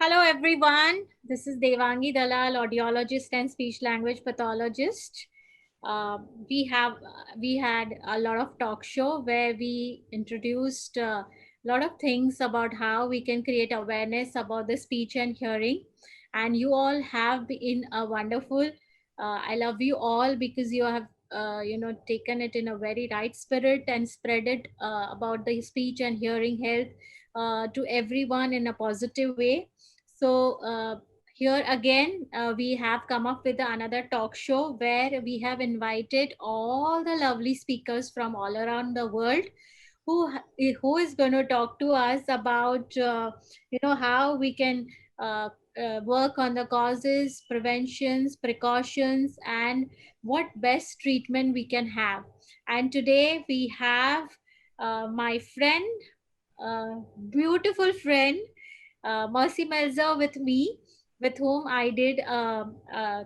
Hello, everyone. This is Devangi Dalal, audiologist and speech language pathologist. Uh, we had a lot of talk show where we introduced a lot of things about how we can create awareness about the speech and hearing, and you all have been a wonderful. I love you all because you have taken it in a very right spirit and spread it about the speech and hearing health to everyone in a positive way. So here again, we have come up with another talk show where we have invited all the lovely speakers from all around the world who is going to talk to us about how we can uh, work on the causes, preventions, precautions, and what best treatment we can have. And today we have my friend, beautiful friend, Mercy Melzer with me, with whom I did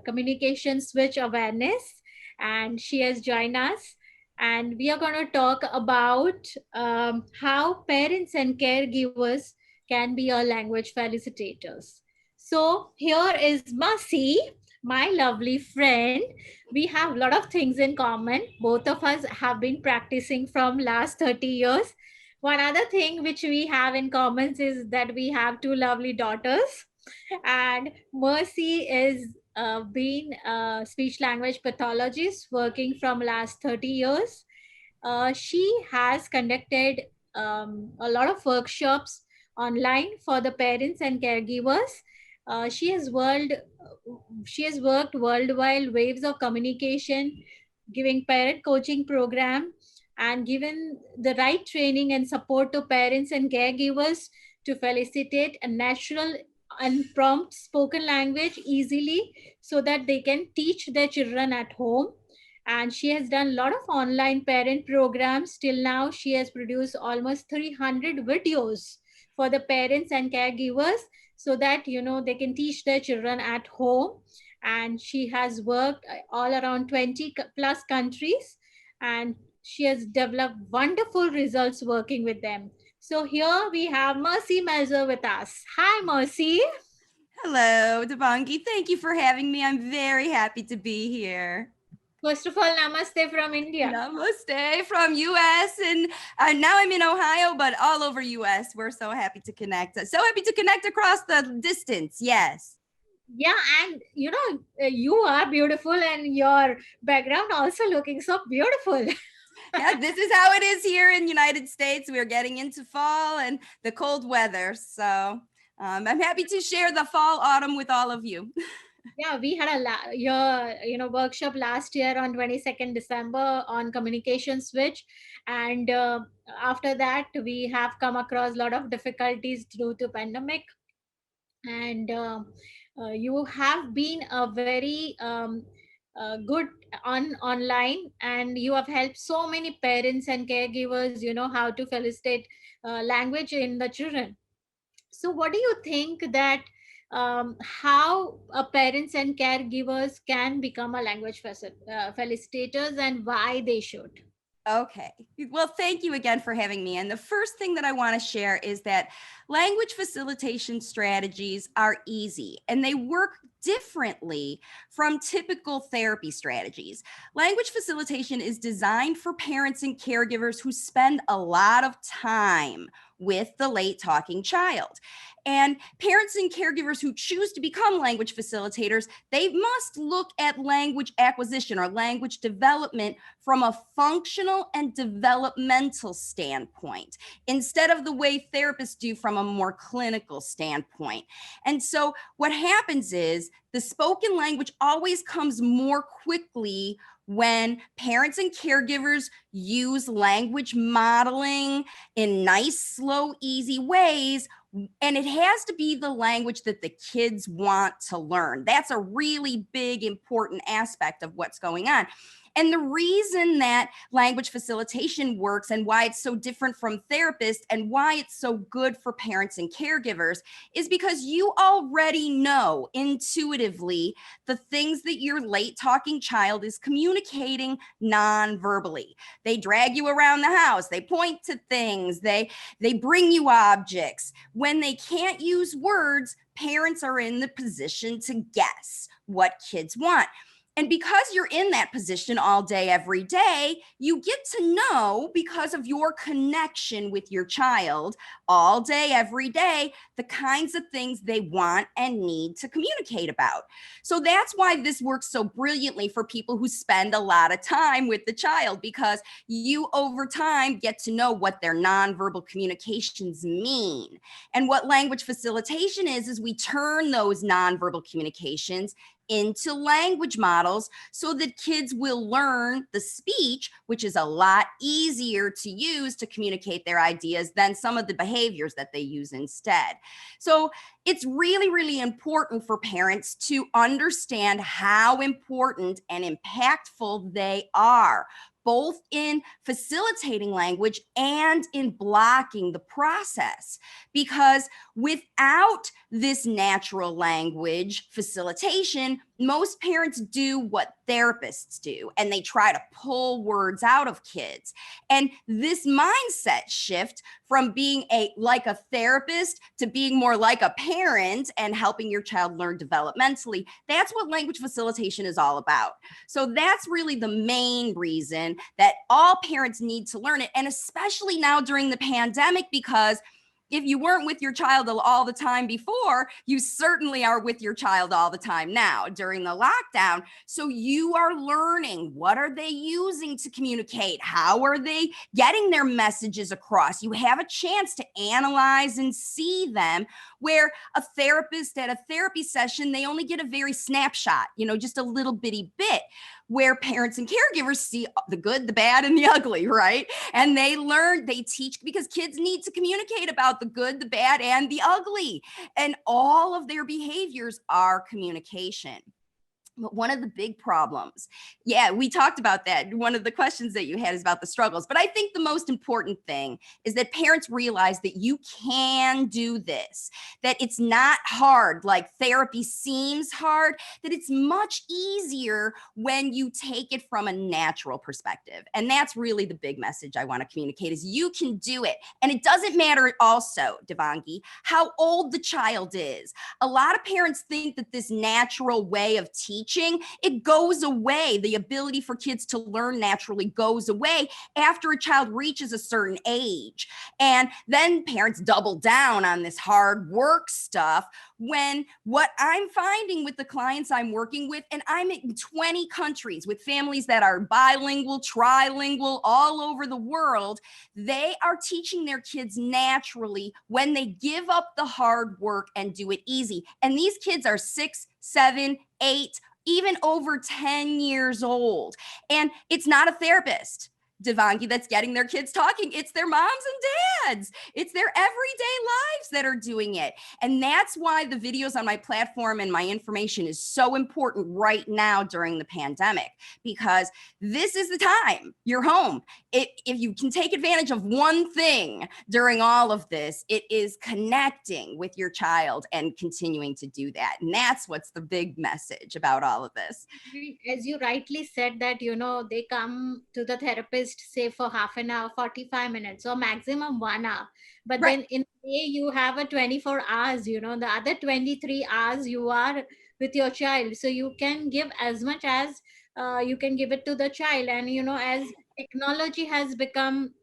communication switch awareness, and she has joined us. And we are going to talk about how parents and caregivers can be our language facilitators. So here is Mercy, my lovely friend. We have a lot of things in common. Both of us have been practicing from last 30 years. One other thing which we have in common is that we have two lovely daughters, and Mercy is been a speech language pathologist working from last 30 years. She has conducted a lot of workshops online for the parents and caregivers. She has worked worldwide waves of communication, giving parent coaching program, and given the right training and support to parents and caregivers to facilitate a natural and prompt spoken language easily so that they can teach their children at home. And she has done a lot of online parent programs. Till now she has produced almost 300 videos for the parents and caregivers so that they can teach their children at home. And she has worked all around 20 plus countries, and she has developed wonderful results working with them. So here we have Mercy Melzer with us. Hi, Mercy. Hello, Devangi. Thank you for having me. I'm very happy to be here. First of all, namaste from India. Namaste from US, and now I'm in Ohio, but all over US. We're so happy to connect. So happy to connect across the distance. Yes. Yeah, and you are beautiful, and your background also looking so beautiful. Yeah, this is how it is here in United States. We're getting into fall and the cold weather. So I'm happy to share the fall autumn with all of you. Yeah, we had workshop last year on 22nd December on communication switch, and after that we have come across a lot of difficulties due to pandemic. And you have been a very good online, and you have helped so many parents and caregivers how to facilitate language in the children. So what do you think that how parents and caregivers can become a language facilitators, and why they should? Okay. Well, thank you again for having me. And the first thing that I want to share is that language facilitation strategies are easy and they work differently from typical therapy strategies. Language facilitation is designed for parents and caregivers who spend a lot of time with the late talking child. And parents and caregivers who choose to become language facilitators, they must look at language acquisition or language development from a functional and developmental standpoint, instead of the way therapists do from a more clinical standpoint. And so what happens is the spoken language always comes more quickly when parents and caregivers use language modeling in nice, slow, easy ways. And it has to be the language that the kids want to learn. That's a really big, important aspect of what's going on. And the reason that language facilitation works and why it's so different from therapists and why it's so good for parents and caregivers is because you already know intuitively the things that your late talking child is communicating non-verbally. They drag you around the house, they point to things, they bring you objects. When they can't use words, parents are in the position to guess what kids want. And because you're in that position all day, every day, you get to know, because of your connection with your child all day, every day, the kinds of things they want and need to communicate about. So that's why this works so brilliantly for people who spend a lot of time with the child, because you over time get to know what their nonverbal communications mean. And what language facilitation is we turn those nonverbal communications into language models so that kids will learn the speech, which is a lot easier to use to communicate their ideas than some of the behaviors that they use instead. So it's really, really important for parents to understand how important and impactful they are, both in facilitating language and in blocking the process. Because without this natural language facilitation, most parents do what therapists do, and they try to pull words out of kids. And this mindset shift from being like a therapist to being more like a parent and helping your child learn developmentally, that's what language facilitation is all about. So that's really the main reason that all parents need to learn it, and especially now during the pandemic, because if you weren't with your child all the time before, you certainly are with your child all the time now during the lockdown. So you are learning, what are they using to communicate? How are they getting their messages across? You have a chance to analyze and see them, where a therapist at a therapy session, they only get a very snapshot, just a little bitty bit, where parents and caregivers see the good, the bad, and the ugly, right? And they learn, they teach, because kids need to communicate about the good, the bad, and the ugly. And all of their behaviors are communication. But one of the big problems, we talked about that. One of the questions that you had is about the struggles. But I think the most important thing is that parents realize that you can do this, that it's not hard, like therapy seems hard, that it's much easier when you take it from a natural perspective. And that's really the big message I want to communicate, is you can do it. And it doesn't matter also, Devangi, how old the child is. A lot of parents think that this natural way of teaching, it goes away. The ability for kids to learn naturally goes away after a child reaches a certain age. And then parents double down on this hard work stuff, when what I'm finding with the clients I'm working with, and I'm in 20 countries with families that are bilingual, trilingual, all over the world, they are teaching their kids naturally when they give up the hard work and do it easy. And these kids are 6, 7, 8, even over 10 years old. And it's not a therapist, Devangi, that's getting their kids talking. It's their moms and dads. It's their everyday lives that are doing it. And that's why the videos on my platform and my information is so important right now during the pandemic, because this is the time. You're home. If you can take advantage of one thing during all of this, it is connecting with your child and continuing to do that. And that's what's the big message about all of this. As you rightly said that, they come to the therapist, say for half an hour, 45 minutes, or maximum 1 hour. But Right. then in a day you have a 24 hours, the other 23 hours you are with your child. So you can give as much as you can give it to the child. And, as technology has become,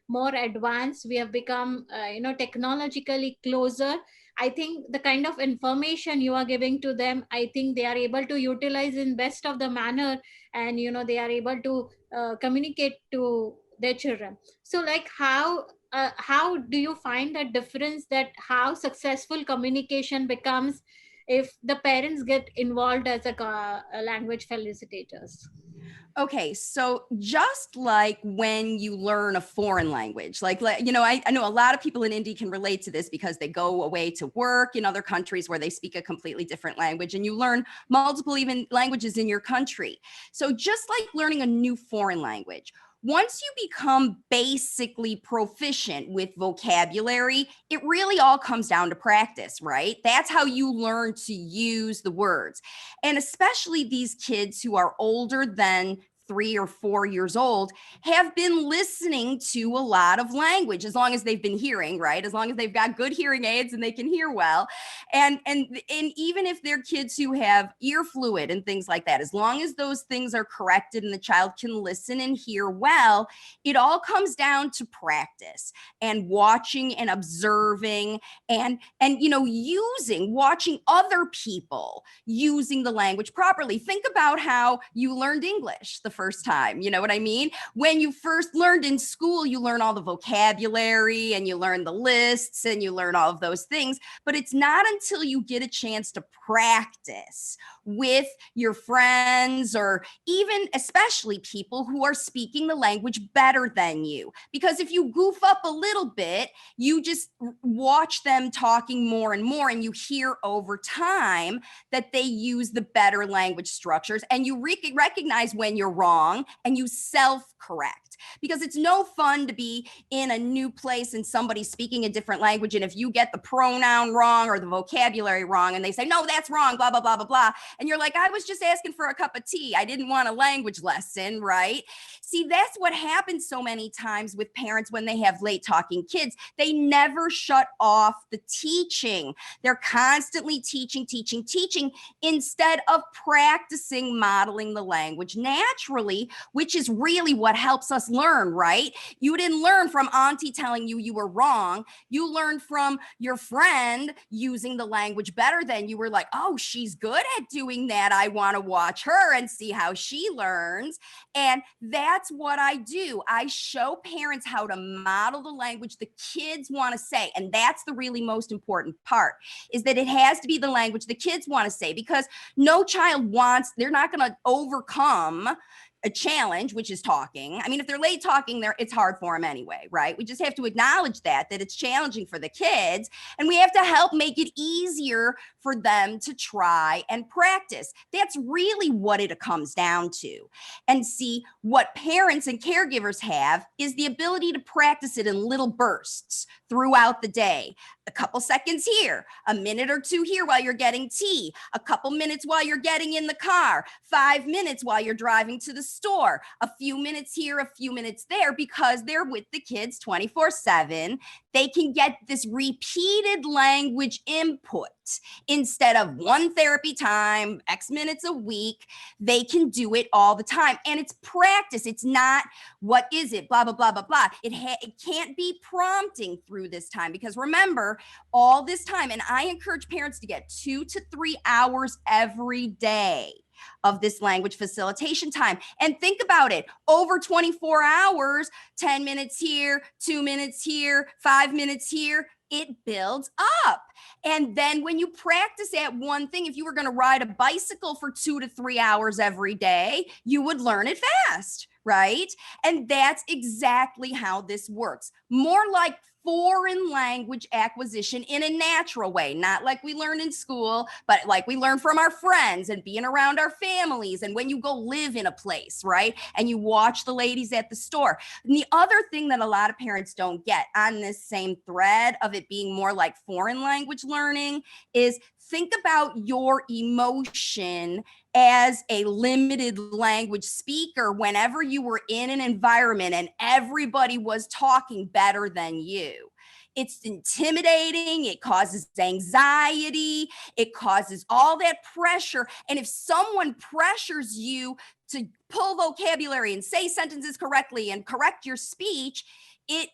more advanced, we have become, technologically closer. I think the kind of information you are giving to them, I think they are able to utilize in best of the manner, and they are able to communicate to their children. So like how do you find that difference, that how successful communication becomes if the parents get involved as a language facilitators? Okay, so just like when you learn a foreign language, I know a lot of people in Indy can relate to this because they go away to work in other countries where they speak a completely different language, and you learn multiple even languages in your country. So just like learning a new foreign language, once you become basically proficient with vocabulary, it really all comes down to practice, right? That's how you learn to use the words. And especially these kids who are older than 3 or 4 years old have been listening to a lot of language, as long as they've been hearing, right? As long as they've got good hearing aids and they can hear well. And even if they're kids who have ear fluid and things like that, as long as those things are corrected and the child can listen and hear well, it all comes down to practice and watching and observing and watching other people using the language properly. Think about how you learned English the first time. You know what I mean? When you first learned in school, you learn all the vocabulary and you learn the lists and you learn all of those things. But it's not until you get a chance to practice with your friends, or even especially people who are speaking the language better than you. Because if you goof up a little bit, you just watch them talking more and more, and you hear over time that they use the better language structures, and you recognize when you're wrong and you self-correct. Because it's no fun to be in a new place and somebody's speaking a different language, and if you get the pronoun wrong or the vocabulary wrong and they say, no, that's wrong, blah, blah, blah, blah, blah, and you're like, I was just asking for a cup of tea. I didn't want a language lesson, right? See, that's what happens so many times with parents when they have late talking kids. They never shut off the teaching. They're constantly teaching instead of practicing modeling the language naturally, which is really what helps us learn, right? You didn't learn from auntie telling you you were wrong. You learned from your friend using the language better than you. Were like, oh, she's good at doing that. I want to watch her and see how she learns. And that's what I do. I show parents how to model the language the kids want to say. And that's the really most important part, is that it has to be the language the kids want to say, because no child they're not going to overcome a challenge, which is talking. I mean, if they're late talking, it's hard for them anyway, right? We just have to acknowledge that it's challenging for the kids, and we have to help make it easier for them to try and practice. That's really what it comes down to. And see, what parents and caregivers have is the ability to practice it in little bursts throughout the day. A couple seconds here, a minute or two here while you're getting tea, a couple minutes while you're getting in the car, 5 minutes while you're driving to the store, a few minutes here, a few minutes there, because they're with the kids 24/7. They can get this repeated language input instead of one therapy time, X minutes a week. They can do it all the time. And it's practice. It's not, what is it? Blah, blah, blah, blah, blah. It can't be prompting through this time, because remember, all this time, and I encourage parents to get 2 to 3 hours every day of this language facilitation time. And think about it, over 24 hours, 10 minutes here, 2 minutes here, 5 minutes here, it builds up. And then when you practice at one thing, if you were going to ride a bicycle for 2 to 3 hours every day, you would learn it fast, right? And that's exactly how this works. More like foreign language acquisition in a natural way, not like we learn in school, but like we learn from our friends and being around our families. And when you go live in a place, right? And you watch the ladies at the store. And the other thing that a lot of parents don't get on this same thread of it being more like foreign language learning is, think about your emotion as a limited language speaker whenever you were in an environment and everybody was talking better than you. It's intimidating. It causes anxiety. It causes all that pressure. And if someone pressures you to pull vocabulary and say sentences correctly and correct your speech, it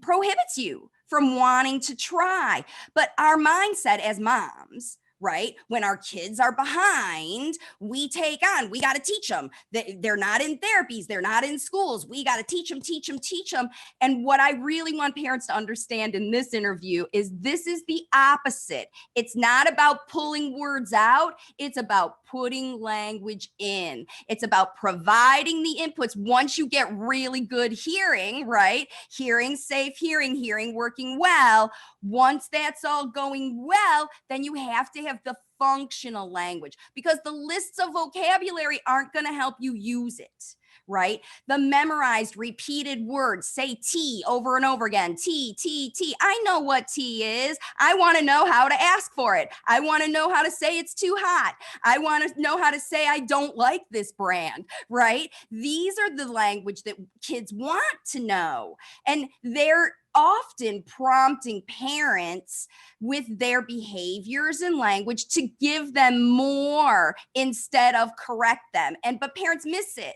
prohibits you from wanting to try. But our mindset as moms, right? When our kids are behind, we got to teach them. They're not in therapies. They're not in schools. We got to teach them. And what I really want parents to understand in this interview is this is the opposite. It's not about pulling words out. It's about putting language in. It's about providing the inputs. Once you get really good hearing, right? Hearing safe, hearing working well. Once that's all going well, then you have to have the functional language, because the lists of vocabulary aren't going to help you use it, right? The memorized repeated words, say T over and over again, T, T, T. I know what T is. I want to know how to ask for it. I want to know how to say it's too hot. I want to know how to say I don't like this brand, right? These are the language that kids want to know. And they're often prompting parents with their behaviors and language to give them more instead of correct them. But parents miss it,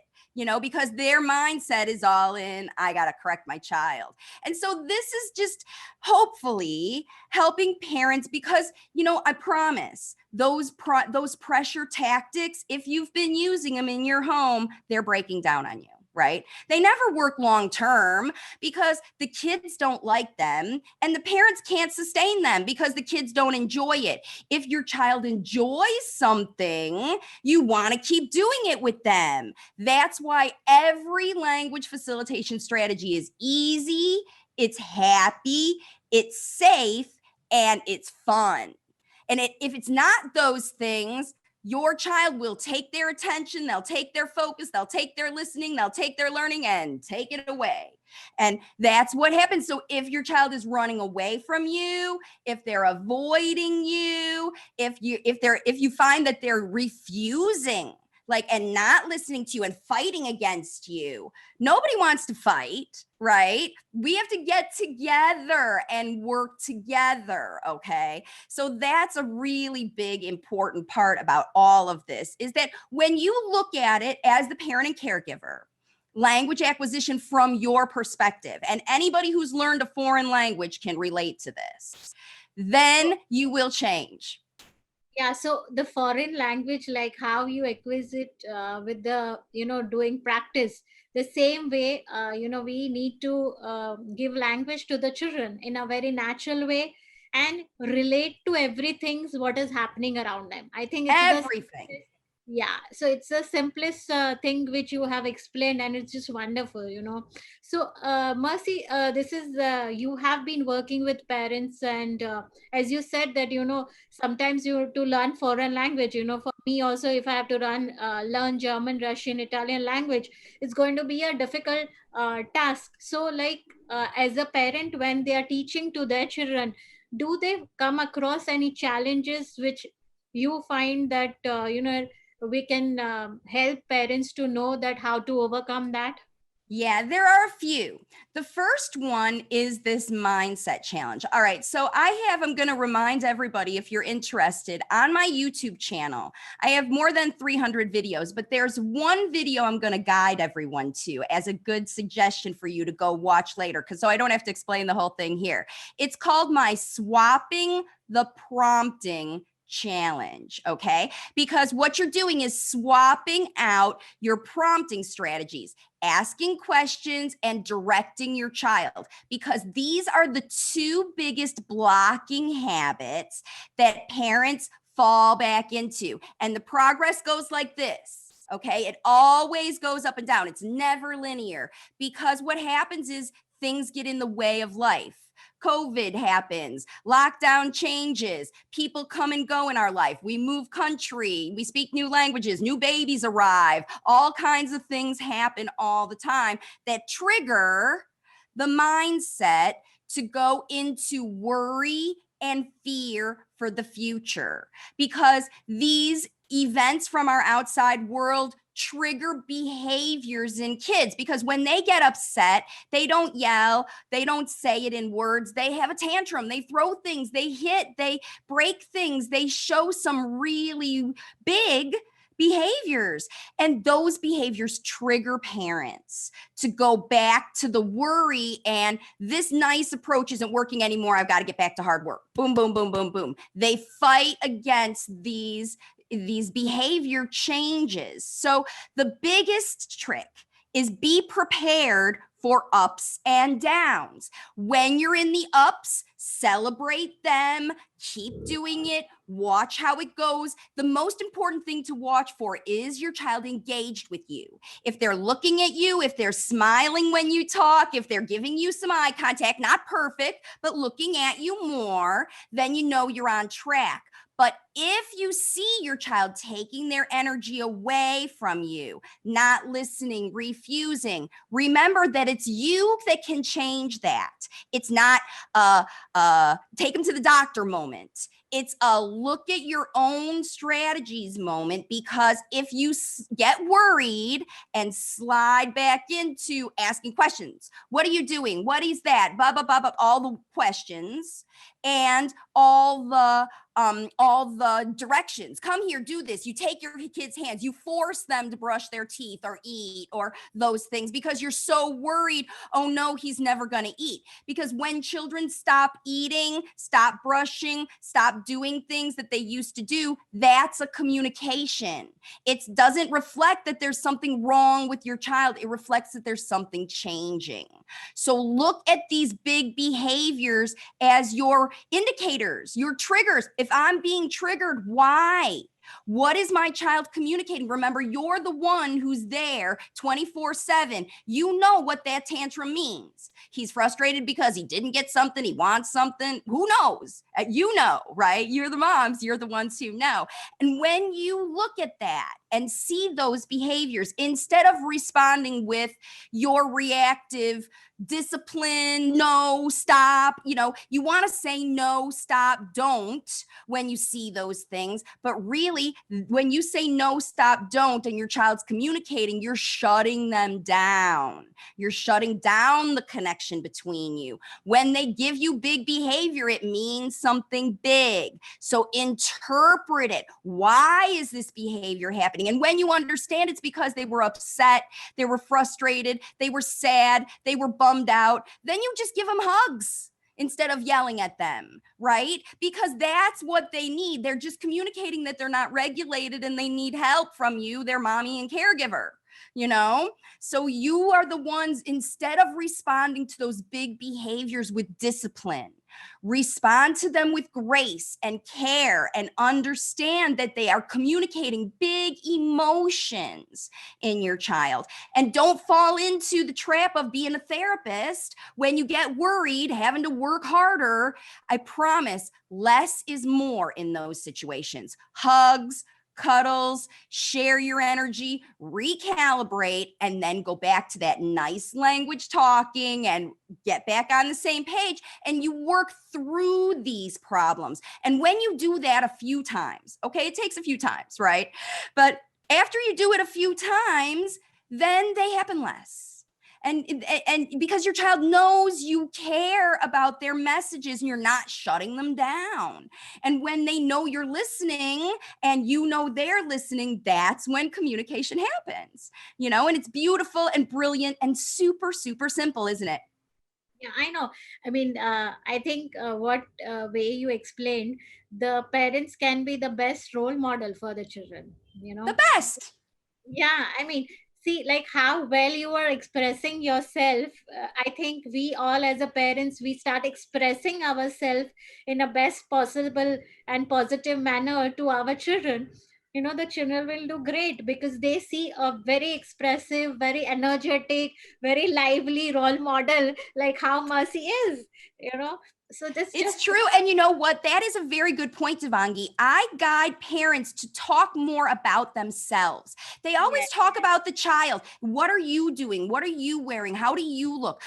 because their mindset is all in, I got to correct my child. And so this is just hopefully helping parents, because, I promise those pressure tactics, if you've been using them in your home, they're breaking down on you. Right? They never work long term because the kids don't like them and the parents can't sustain them because the kids don't enjoy it. If your child enjoys something, you want to keep doing it with them. That's why every language facilitation strategy is easy, it's happy, it's safe, and it's fun. And if it's not those things, your child will take their attention, they'll take their focus, they'll take their listening, they'll take their learning and take it away. And that's what happens. So if your child is running away from you, if they're avoiding you, if you find that they're refusing, and not listening to you and fighting against you. Nobody wants to fight, right? We have to get together and work together, okay? So that's a really big, important part about all of this, is that when you look at it as the parent and caregiver, language acquisition from your perspective, and anybody who's learned a foreign language can relate to this, then you will change. Yeah, so the foreign language, like how you acquire it with the, doing practice, the same way, we need to give language to the children in a very natural way and relate to everything what is happening around them. I think it's everything. Yeah, so it's the simplest thing which you have explained, and it's just wonderful. So Mercy, this is you have been working with parents, and as you said that sometimes you have to learn foreign language. For me also, if I have to learn German, Russian, Italian language, it's going to be a difficult task. So as a parent, when they are teaching to their children, do they come across any challenges which you find that we can help parents to know that how to overcome that? Yeah, there are a few. The first one is this mindset challenge. All right, so I'm going to remind everybody, if you're interested, on my YouTube channel, I have more than 300 videos, but there's one video I'm going to guide everyone to as a good suggestion for you to go watch later, so I don't have to explain the whole thing here. It's called my Swapping the Prompting Challenge, okay? Because what you're doing is swapping out your prompting strategies, asking questions and directing your child, because these are the two biggest blocking habits that parents fall back into. And the progress goes like this. Okay, it always goes up and down. It's never linear, because what happens is things get in the way of life. COVID happens, lockdown changes, people come and go in our life. We move country, we speak new languages, new babies arrive, all kinds of things happen all the time that trigger the mindset to go into worry and fear for the future, because these events from our outside world trigger behaviors in kids, because when they get upset, they don't yell, they don't say it in words, they have a tantrum, they throw things, they hit, they break things, they show some really big behaviors. And those behaviors trigger parents to go back to the worry, and this nice approach isn't working anymore, I've got to get back to hard work. Boom, boom, boom, boom, boom. They fight against these behavior changes. So the biggest trick is be prepared for ups and downs. When you're in the ups, celebrate them, keep doing it, watch how it goes. The most important thing to watch for is your child engaged with you. If they're looking at you, if they're smiling when you talk, if they're giving you some eye contact, not perfect, but looking at you more, then you know you're on track. But if you see your child taking their energy away from you, not listening, refusing, remember that it's you that can change that. It's not take them to the doctor moment. It's a look at your own strategies moment, because if you get worried and slide back into asking questions, what are you doing? What is that? Blah, blah, blah, blah, all the questions and all the directions. Come here, do this. You take your kids' hands, you force them to brush their teeth or eat or those things because you're so worried. Oh no, he's never going to eat. Because when children stop eating, stop brushing, stop doing things that they used to do, that's a communication. It doesn't reflect that there's something wrong with your child. It reflects that there's something changing. So look at these big behaviors as your indicators, your triggers. If I'm being triggered, why? What is my child communicating? Remember, you're the one who's there 24/7. You know what that tantrum means. He's frustrated because he didn't get something. He wants something. Who knows? You know, right? You're the moms. You're the ones who know. And when you look at that and see those behaviors, instead of responding with your reactive discipline, no, stop, you want to say no, stop, don't when you see those things. But really, when you say no, stop, don't, and your child's communicating, you're shutting them down. You're shutting down the connection between you. When they give you big behavior, it means something big. So interpret it. Why is this behavior happening? And when you understand it's because they were upset, they were frustrated, they were sad, they were bummed out, then you just give them hugs instead of yelling at them, right? Because that's what they need. They're just communicating that they're not regulated and they need help from you, their mommy and caregiver. So you are the ones, instead of responding to those big behaviors with discipline, respond to them with grace and care, and understand that they are communicating big emotions in your child. And don't fall into the trap of being a therapist when you get worried, having to work harder. I promise less is more in those situations. Hugs, cuddles, share your energy, recalibrate, and then go back to that nice language talking and get back on the same page. And you work through these problems. And when you do that a few times, okay, it takes a few times, right? But after you do it a few times, then they happen less. And because your child knows you care about their messages and you're not shutting them down. And when they know you're listening and you know they're listening, that's when communication happens, and it's beautiful and brilliant and super, super simple, isn't it? Yeah, I know. I mean, I think what way you explained, the parents can be the best role model for the children, The best. Yeah, I mean, see, like how well you are expressing yourself. I think we all as a parents, we start expressing ourselves in a best possible and positive manner to our children. The children will do great because they see a very expressive, very energetic, very lively role model, like how Mercy is, so this It's just true. And you know what? That is a very good point, Devangi. I guide parents to talk more about themselves. They always talk about the child. What are you doing? What are you wearing? How do you look?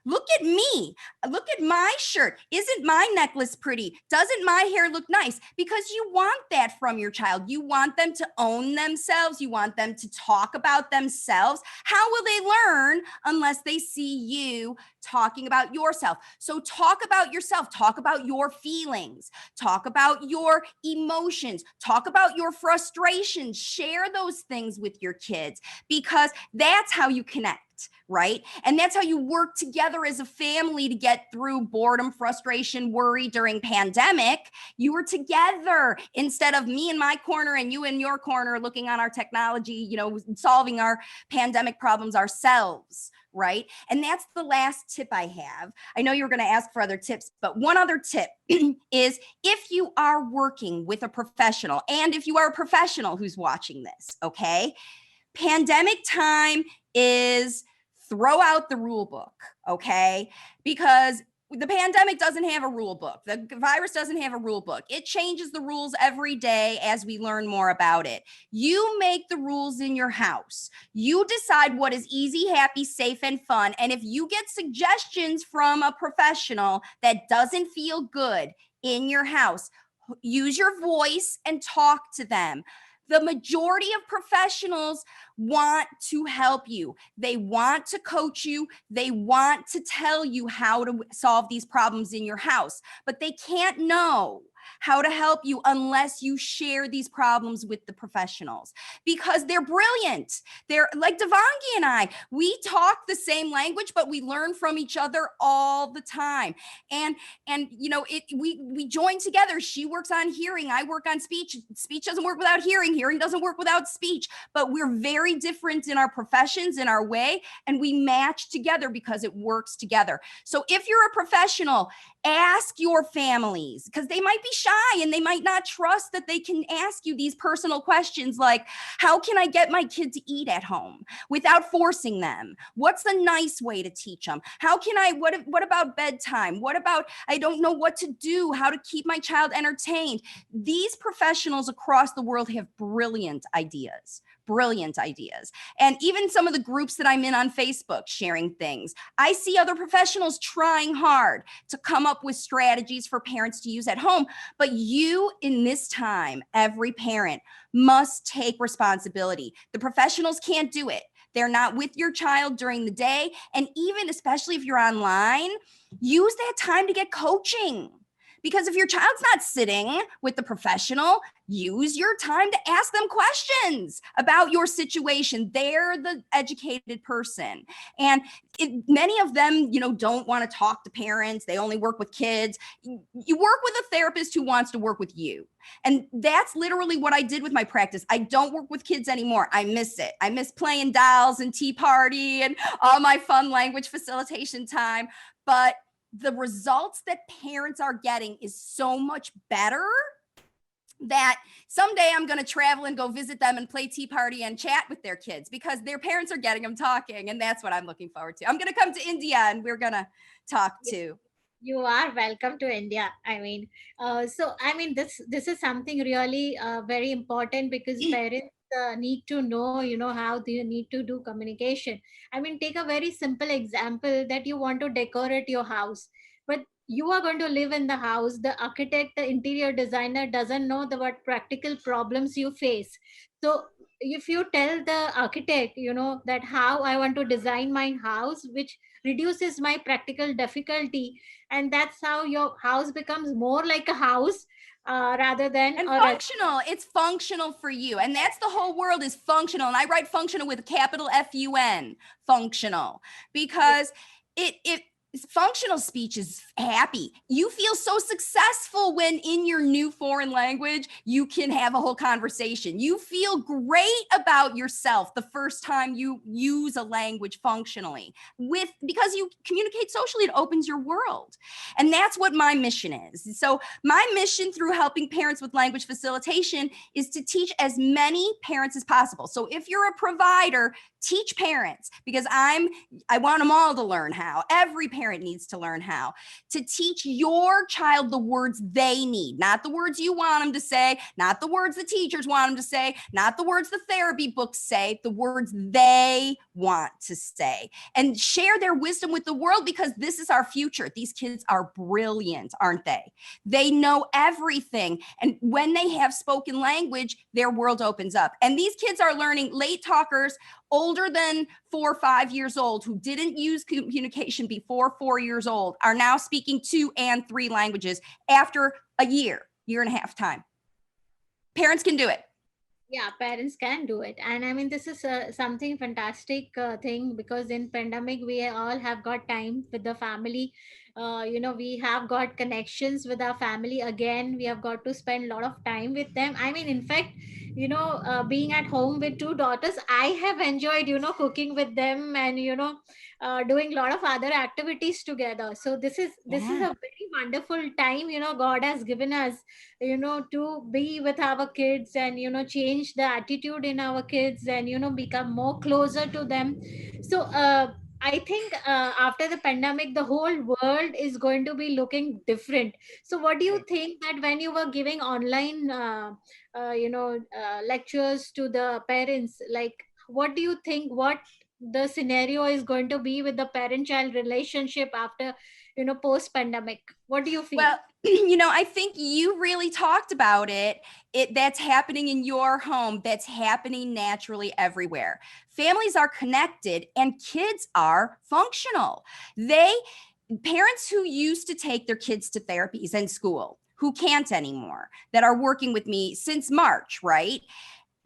Look at me. Look at my shirt. Isn't my necklace pretty? Doesn't my hair look nice? Because you want that from your child. You want them to own themselves. You want them to talk about themselves. How will they learn unless they see you talking about yourself? So talk about yourself. Talk about your feelings. Talk about your emotions. Talk about your frustrations. Share those things with your kids because that's how you connect. right? And that's how you work together as a family to get through boredom, frustration, worry during pandemic. You were together instead of me in my corner and you in your corner looking on our technology, you know, solving our pandemic problems ourselves, right? And that's the last tip I have. I know you were going to ask for other tips, but one other tip is if you are working with a professional, and if you are a professional who's watching this, okay, pandemic time is throw out the rule book, okay? Because the pandemic doesn't have a rule book. The virus doesn't have a rule book. It changes the rules every day as we learn more about it. You make the rules in your house. You decide what is easy, happy, safe, and fun. And if you get suggestions from a professional that doesn't feel good in your house, use your voice and talk to them. The majority of professionals want to help you. They want to coach you. They want to tell you how to solve these problems in your house, but they can't know how to help you unless you share these problems with the professionals, because they're brilliant. They're like Devangi and I, we talk the same language, but we learn from each other all the time. And you know, we join together. She works on hearing, I work on speech. Speech doesn't work without hearing. Hearing doesn't work without speech, but we're very different in our professions, in our way, and we match together because it works together. So if you're a professional, ask your families, because they might be shy and they might not trust that they can ask you these personal questions like, how can I get my kid to eat at home without forcing them? What's the nice way to teach them? How can I, what about bedtime? What about, I don't know what to do, how to keep my child entertained? These professionals across the world have brilliant ideas. And even some of the groups that I'm in on Facebook sharing things, I see other professionals trying hard to come up with strategies for parents to use at home. But you, in this time, every parent must take responsibility. The professionals can't do it. They're not with your child during the day. And even, especially if you're online, use that time to get coaching. Because if your child's not sitting with the professional, use your time to ask them questions about your situation. They're the educated person. And many of them, you know, don't want to talk to parents. They only work with kids. You work with a therapist who wants to work with you. And that's literally what I did with my practice. I don't work with kids anymore. I miss it. I miss playing dolls and tea party and all my fun language facilitation time. But the results that parents are getting is so much better that someday I'm going to travel and go visit them and play tea party and chat with their kids, because their parents are getting them talking. And that's what I'm looking forward to. I'm going to come to India and we're going to talk too. You are welcome to India. I mean, this is something really very important, because parents need to know, you know, how they need to do communication. I mean, take a very simple example that you want to decorate your house, but you are going to live in the house. The architect, the interior designer doesn't know what practical problems you face. So if you tell the architect, you know, that how I want to design my house, which reduces my practical difficulty, and that's how your house becomes more like a house rather than and a functional. It's functional for you, and that's the whole world is functional. And I write functional with a capital F-U-N, functional, because it functional speech is happy. You feel so successful when in your new foreign language, you can have a whole conversation. You feel great about yourself the first time you use a language functionally, because you communicate socially. It opens your world. And that's what my mission is. So my mission through helping parents with language facilitation is to teach as many parents as possible. So if you're a provider, teach parents, because I want them all to learn how. Every parent needs to learn how to teach your child the words they need, not the words you want them to say, not the words the teachers want them to say, not the words the therapy books say, the words they want to say, and share their wisdom with the world, because this is our future. These kids are brilliant, aren't they? They know everything. And when they have spoken language, their world opens up. And these kids are learning. Late talkers, older than 4 or 5 years old, who didn't use communication before 4 years old, are now speaking 2 and 3 languages after a year and a half time. Parents can do it. Yeah, parents can do it. And I mean, this is something fantastic thing, because in pandemic we all have got time with the family. We have got connections with our family again. We have got to spend a lot of time with them. I mean, in fact, being at home with two daughters, I have enjoyed, cooking with them, and doing a lot of other activities together. So this is Yeah. a very wonderful time, God has given us, to be with our kids, and change the attitude in our kids, and become more closer to them. So I think after the pandemic the whole world is going to be looking different. So what do you Right. think, that when you were giving online lectures to the parents, like, what do you think, what the scenario is going to be with the parent child relationship after, post pandemic? What do you feel? Well, I think you really talked about it. That's happening in your home. That's happening naturally everywhere. Families are connected and kids are functional. Parents who used to take their kids to therapies and school, who can't anymore, that are working with me since March, right?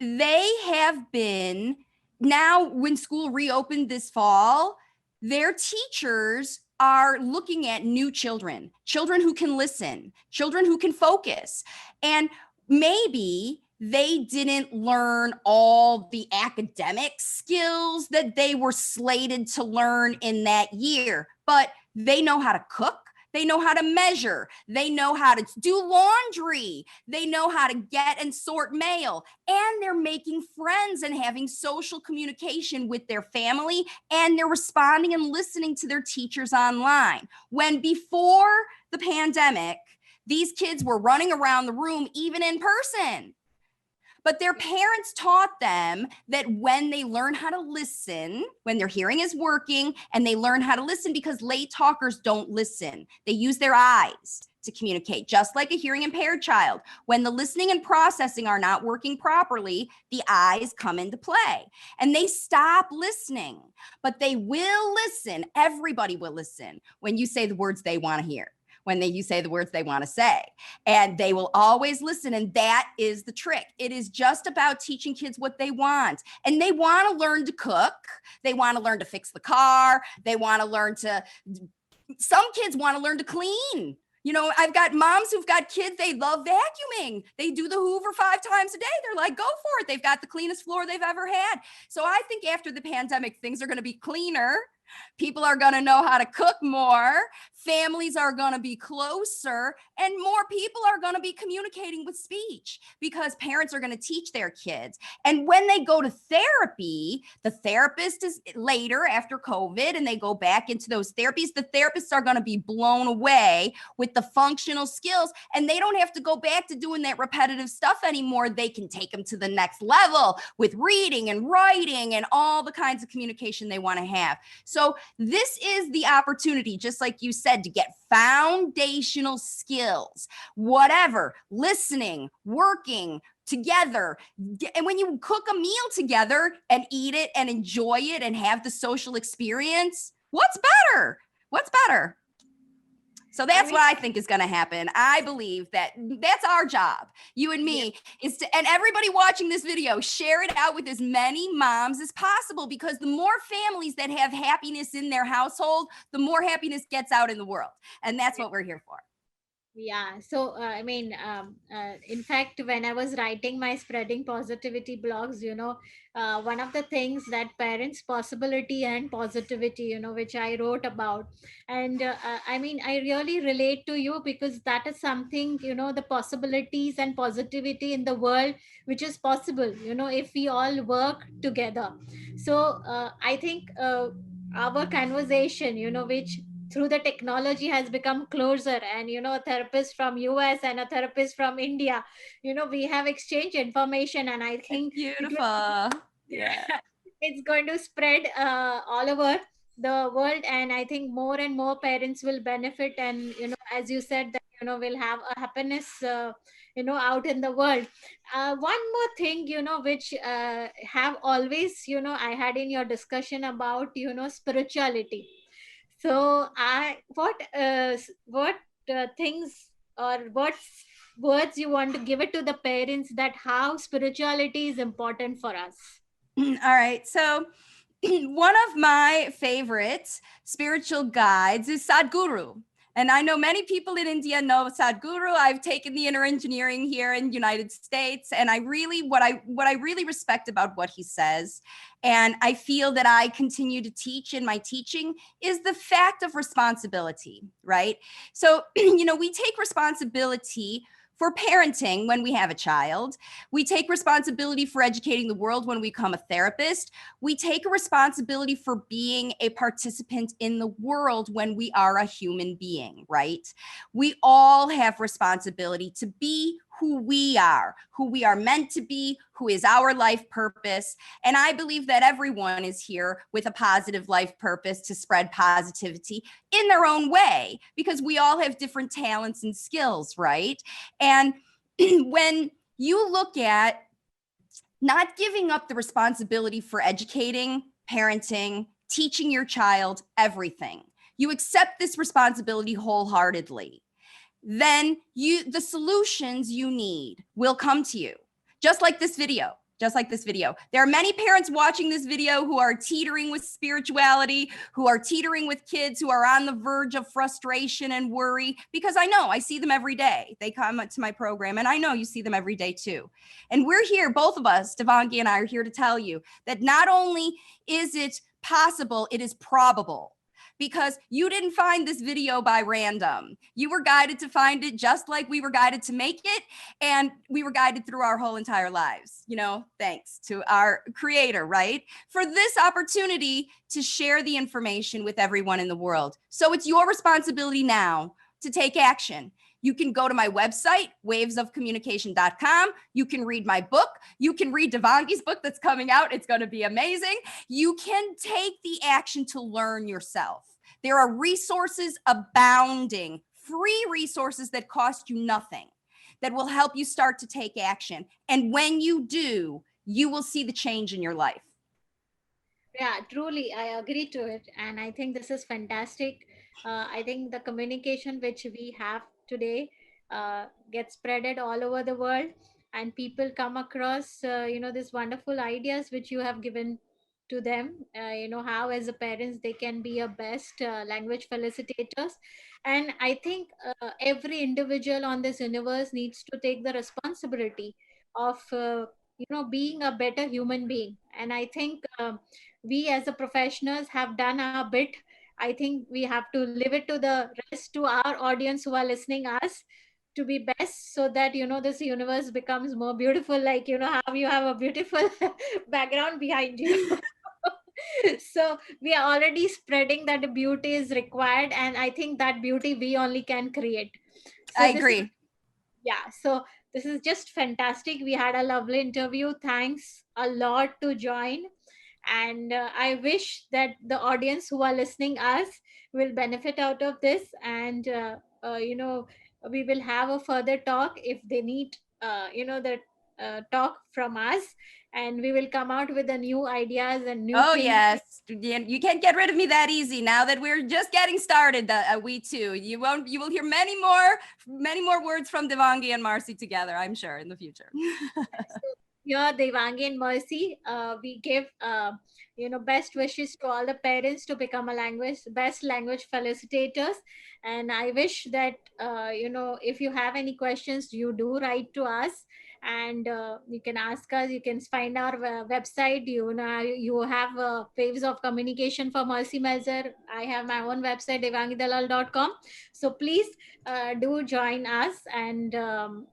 They have been, now when school reopened this fall, their teachers are looking at new children, children who can listen, children who can focus. And maybe they didn't learn all the academic skills that they were slated to learn in that year, but they know how to cook. They know how to measure. They know how to do laundry. They know how to get and sort mail. And they're making friends and having social communication with their family. And they're responding and listening to their teachers online. When before the pandemic, these kids were running around the room, even in person. But their parents taught them that when they learn how to listen, when their hearing is working, and they learn how to listen, because late talkers don't listen, they use their eyes to communicate, just like a hearing impaired child. When the listening and processing are not working properly, the eyes come into play and they stop listening. But they will listen. Everybody will listen when you say the words they want to hear, when you say the words they want to say, and they will always listen. And that is the trick. It is just about teaching kids what they want. And they want to learn to cook. They want to learn to fix the car. They want to learn to, some kids want to learn to clean. I've got moms who've got kids, they love vacuuming. They do the Hoover 5 times a day. They're like, go for it. They've got the cleanest floor they've ever had. So I think after the pandemic, things are going to be cleaner. People are going to know how to cook more. Families are going to be closer, and more people are going to be communicating with speech, because parents are going to teach their kids. And when they go to therapy, the therapist is later after COVID and they go back into those therapies, the therapists are going to be blown away with the functional skills, and they don't have to go back to doing that repetitive stuff anymore. They can take them to the next level with reading and writing and all the kinds of communication they want to have. So this is the opportunity, just like you said, to get foundational skills, whatever, listening, working together. And when you cook a meal together and eat it and enjoy it and have the social experience, what's better? What's better? So that's what I think is going to happen. I believe that that's our job, you and me, is to, and everybody watching this video, share it out with as many moms as possible, because the more families that have happiness in their household, the more happiness gets out in the world. And that's what we're here for. Yeah. So, in fact, when I was writing my spreading positivity blogs, one of the things that parents' possibility and positivity, which I wrote about. And I really relate to you, because that is something, the possibilities and positivity in the world, which is possible, if we all work together. So, I think our conversation, which through the technology has become closer, and a therapist from US and a therapist from India, we have exchanged information, and I think Beautiful. Yeah. it's going to spread all over the world, and I think more and more parents will benefit, and as you said, that will have a happiness out in the world. One more thing, which have always, I had in your discussion about spirituality. So I what things, or what words you want to give it to the parents that how spirituality is important for us? All right. So one of my favorite spiritual guides is Sadhguru. And I know many people in India know Sadhguru. I've taken the inner engineering here in the United States. And I really, what I really respect about what he says, and I feel that I continue to teach in my teaching, is the fact of responsibility, right? So, we take responsibility for parenting when we have a child. We take responsibility for educating the world when we become a therapist. We take a responsibility for being a participant in the world when we are a human being, right? We all have responsibility to be who we are meant to be, who is our life purpose. And I believe that everyone is here with a positive life purpose to spread positivity in their own way, because we all have different talents and skills, right? And when you look at not giving up the responsibility for educating, parenting, teaching your child everything, you accept this responsibility wholeheartedly, then the solutions you need will come to you. Just like this video. There are many parents watching this video who are teetering with spirituality, who are teetering with kids, who are on the verge of frustration and worry, because I see them every day. They come to my program, and I know you see them every day too. And we're here, both of us, Devangi and I, are here to tell you that not only is it possible, it is probable. Because you didn't find this video by random. You were guided to find it just like we were guided to make it. And we were guided through our whole entire lives, thanks to our creator, right? For this opportunity to share the information with everyone in the world. So it's your responsibility now to take action. You can go to my website, wavesofcommunication.com. You can read my book. You can read Devangi's book that's coming out. It's going to be amazing. You can take the action to learn yourself. There are resources abounding, free resources that cost you nothing, that will help you start to take action. And when you do, you will see the change in your life. Yeah, truly, I agree to it. And I think this is fantastic. I think the communication which we have today gets spreaded all over the world, and people come across, these wonderful ideas which you have given to them, how as a parents they can be a best language facilitators. And I think every individual on this universe needs to take the responsibility of, being a better human being. And I think we as a professionals have done our bit. I think we have to leave it to the rest, to our audience who are listening us, to be best, so that this universe becomes more beautiful, like how you have a beautiful background behind you. So we are already spreading that the beauty is required, and I think that beauty we only can create. So I agree. so this is just fantastic. We had a lovely interview. Thanks a lot to join. And I wish that the audience who are listening us will benefit out of this. And we will have a further talk if they need the talk from us, and we will come out with the new ideas and new things. Yes, you can't get rid of me that easy. Now that we're just getting started, we too. You will hear many more words from Devangi and Marcy together, I'm sure, in the future. Here, Devangi and Mercy, we give best wishes to all the parents to become best language facilitators. And I wish that if you have any questions, you do write to us, and you can ask us. You can find our website. You have waves of communication for Mercy Melzer. I have my own website, devangidalal.com. So please do join us, and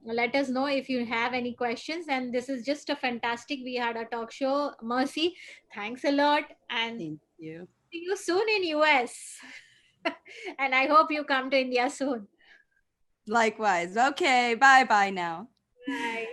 let us know if you have any questions. And this is just a fantastic, we had a talk show. Mercy, thanks a lot, and Thank you. see you soon in US. And I hope you come to India soon. Likewise. Okay, bye now. Bye.